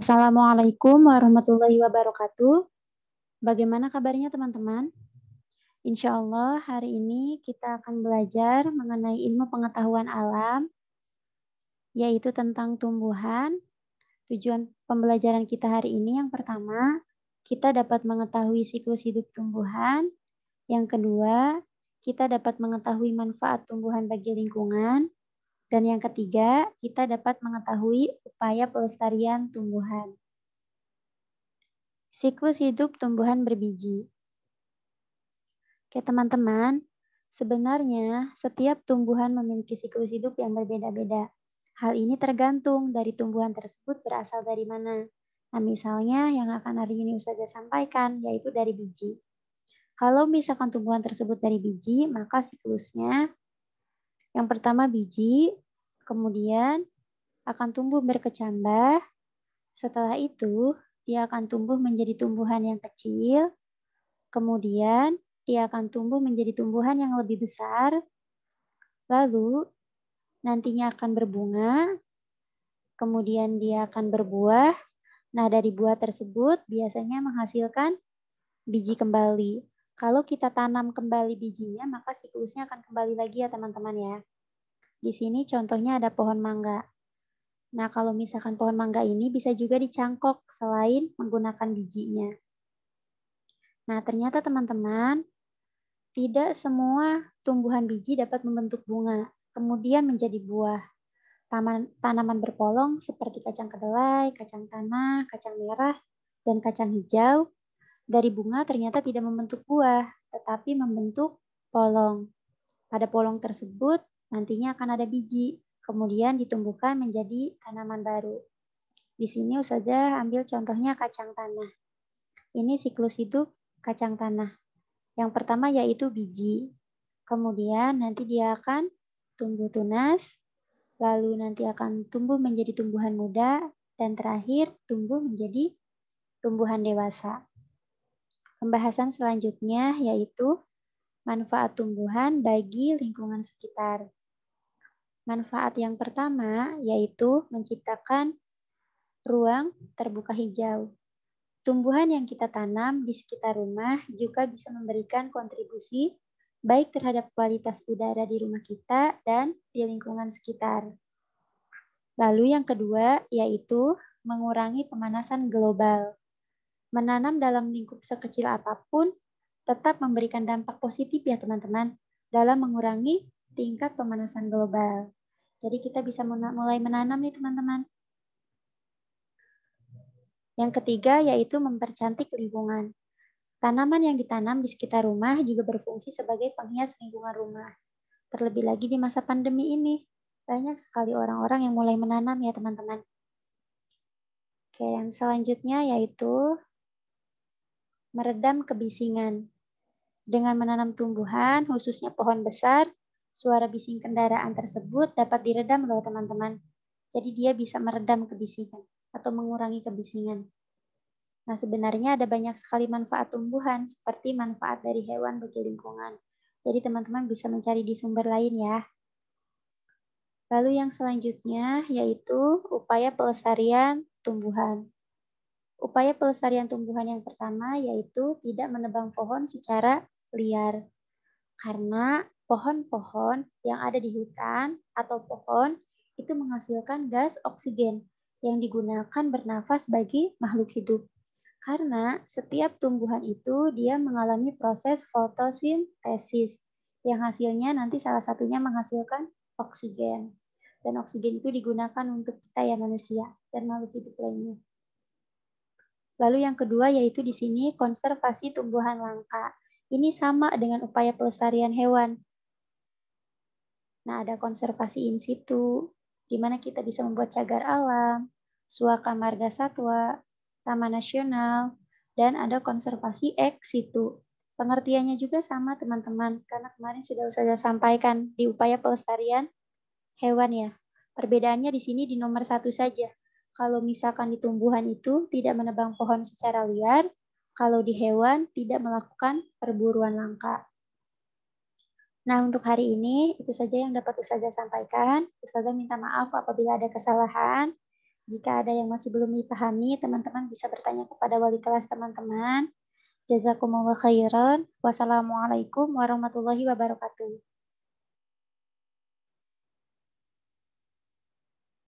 Assalamualaikum warahmatullahi wabarakatuh. Bagaimana kabarnya teman-teman? Insya Allah hari ini kita akan belajar mengenai ilmu pengetahuan alam, yaitu tentang tumbuhan. Tujuan pembelajaran kita hari ini yang pertama, kita dapat mengetahui siklus hidup tumbuhan. Yang kedua, kita dapat mengetahui manfaat tumbuhan bagi lingkungan. Dan yang ketiga, kita dapat mengetahui upaya pelestarian tumbuhan. Siklus hidup tumbuhan berbiji. Oke, teman-teman, sebenarnya setiap tumbuhan memiliki siklus hidup yang berbeda-beda. Hal ini tergantung dari tumbuhan tersebut berasal dari mana. Nah, misalnya yang akan hari ini Ustazah sampaikan, yaitu dari biji. Kalau misalkan tumbuhan tersebut dari biji, maka siklusnya yang pertama biji, kemudian akan tumbuh berkecambah. Setelah itu, dia akan tumbuh menjadi tumbuhan yang kecil. Kemudian, dia akan tumbuh menjadi tumbuhan yang lebih besar. Lalu, nantinya akan berbunga. Kemudian, dia akan berbuah. Nah, dari buah tersebut biasanya menghasilkan biji kembali. Kalau kita tanam kembali bijinya, maka siklusnya akan kembali lagi ya teman-teman ya. Di sini contohnya ada pohon mangga. Nah, kalau misalkan pohon mangga ini bisa juga dicangkok selain menggunakan bijinya. Nah, ternyata teman-teman, tidak semua tumbuhan biji dapat membentuk bunga, kemudian menjadi buah. Tanaman berpolong seperti kacang kedelai, kacang tanah, kacang merah, dan kacang hijau dari bunga ternyata tidak membentuk buah, tetapi membentuk polong. Pada polong tersebut nantinya akan ada biji, kemudian ditumbuhkan menjadi tanaman baru. Di sini Ustazah ambil contohnya kacang tanah. Ini siklus hidup kacang tanah. Yang pertama yaitu biji. Kemudian nanti dia akan tumbuh tunas, lalu nanti akan tumbuh menjadi tumbuhan muda, dan terakhir tumbuh menjadi tumbuhan dewasa. Pembahasan selanjutnya yaitu manfaat tumbuhan bagi lingkungan sekitar. Manfaat yang pertama yaitu menciptakan ruang terbuka hijau. Tumbuhan yang kita tanam di sekitar rumah juga bisa memberikan kontribusi baik terhadap kualitas udara di rumah kita dan di lingkungan sekitar. Lalu yang kedua yaitu mengurangi pemanasan global. Menanam dalam lingkup sekecil apapun tetap memberikan dampak positif ya teman-teman dalam mengurangi tingkat pemanasan global. Jadi kita bisa mulai menanam nih teman-teman. Yang ketiga yaitu mempercantik lingkungan. Tanaman yang ditanam di sekitar rumah juga berfungsi sebagai penghias lingkungan rumah. Terlebih lagi di masa pandemi ini, banyak sekali orang-orang yang mulai menanam ya teman-teman. Oke, yang selanjutnya yaitu meredam kebisingan. Dengan menanam tumbuhan, khususnya pohon besar, suara bising kendaraan tersebut dapat diredam loh teman-teman. Jadi dia bisa meredam kebisingan atau mengurangi kebisingan. Nah, sebenarnya ada banyak sekali manfaat tumbuhan seperti manfaat dari hewan bagi lingkungan. Jadi teman-teman bisa mencari di sumber lain ya. Lalu yang selanjutnya yaitu upaya pelestarian tumbuhan. Upaya pelestarian tumbuhan yang pertama yaitu tidak menebang pohon secara liar. Karena pohon-pohon yang ada di hutan atau pohon itu menghasilkan gas oksigen yang digunakan bernafas bagi makhluk hidup. Karena setiap tumbuhan itu dia mengalami proses fotosintesis yang hasilnya nanti salah satunya menghasilkan oksigen. Dan oksigen itu digunakan untuk kita ya manusia dan makhluk hidup lainnya. Lalu yang kedua yaitu di sini konservasi tumbuhan langka. Ini sama dengan upaya pelestarian hewan. Nah, ada konservasi in situ, di mana kita bisa membuat cagar alam, suaka marga satwa, taman nasional, dan ada konservasi ex situ. Pengertiannya juga sama teman-teman, karena kemarin sudah saya sampaikan di upaya pelestarian hewan ya. Perbedaannya di sini di nomor 1 saja. Kalau misalkan di tumbuhan itu tidak menebang pohon secara liar, kalau di hewan tidak melakukan perburuan langka. Nah, untuk hari ini itu saja yang dapat Ustazah sampaikan. Ustazah minta maaf apabila ada kesalahan. Jika ada yang masih belum dipahami, teman-teman bisa bertanya kepada wali kelas teman-teman. Jazakumullah khairan. Wassalamualaikum warahmatullahi wabarakatuh.